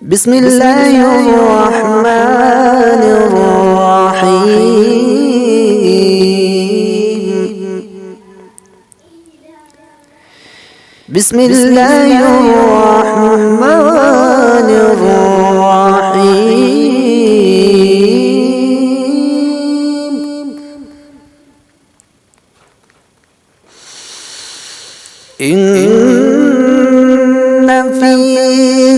بسم الله الرحمن الرحيم. بسم الله الرحمن الرحيم. إن في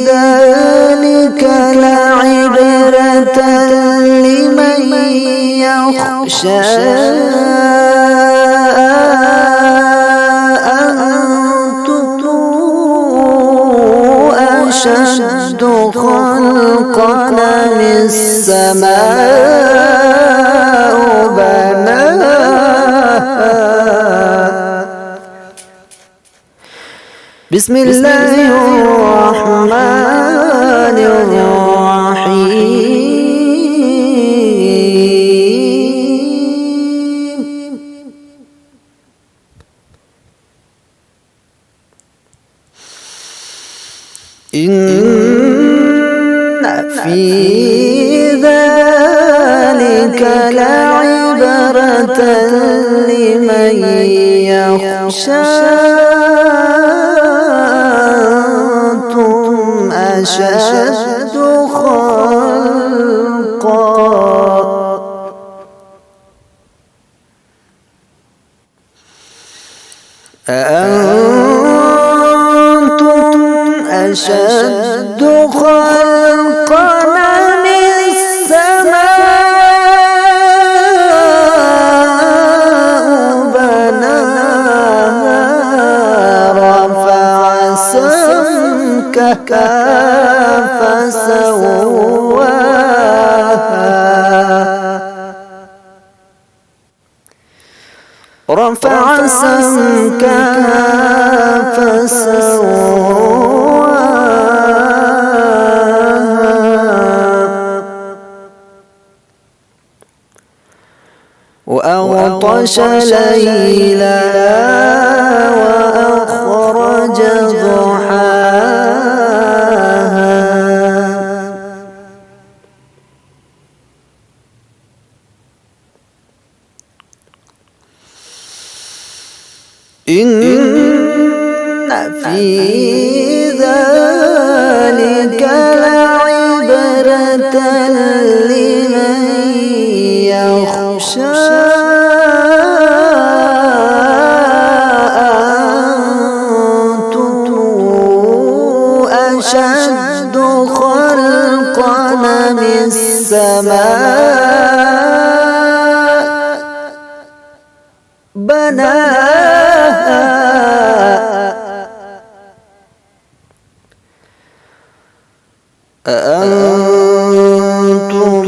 ذلك لعبرة لمن يخشى أنتم أشد خلقا من السماء بناها. بسم الله الرحمن الرحيم. إن في ذلك لعبرة لمن يخشى أشد خلقا. أأنتم أشد خلقا من السماء بناها رفع سمكها فسواها. رفع سمكها فسواها وأغطش ليلها وأخرج ضحاها. إن في ذلك لعبرة لمن يخشى أنتم أشد خلقا من السماء بناها أأنتم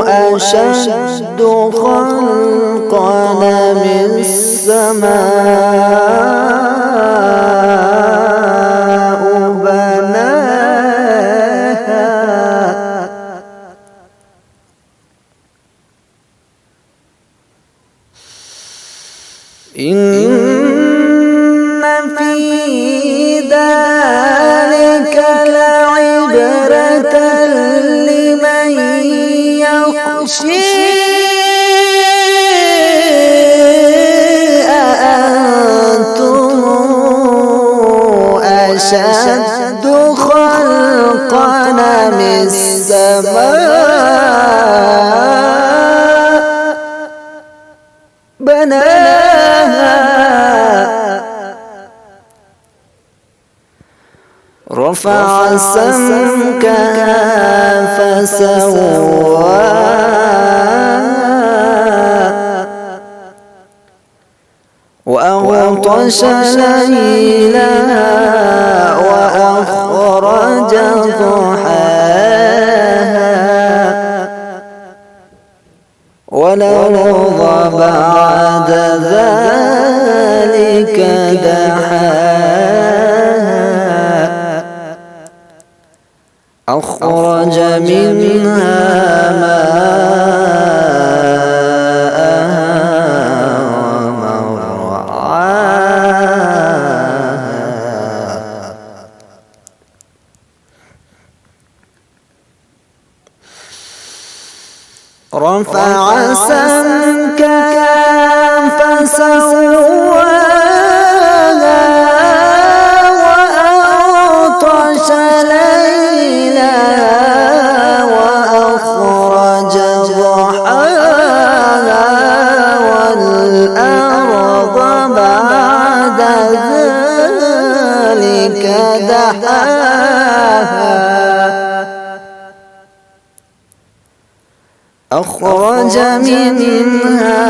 أشد خلقا من السماء بناها إن في ذلك لعبرة لمن يخشى أأنتم أشد خلقا من السماء بناها رفع سمكها فسواها وأغطش ليلها وأخرج ضحاها والأرض بعد ذلك دحاها أخرج منها ماءها ومرعاها ذلك دحاها أخرج منها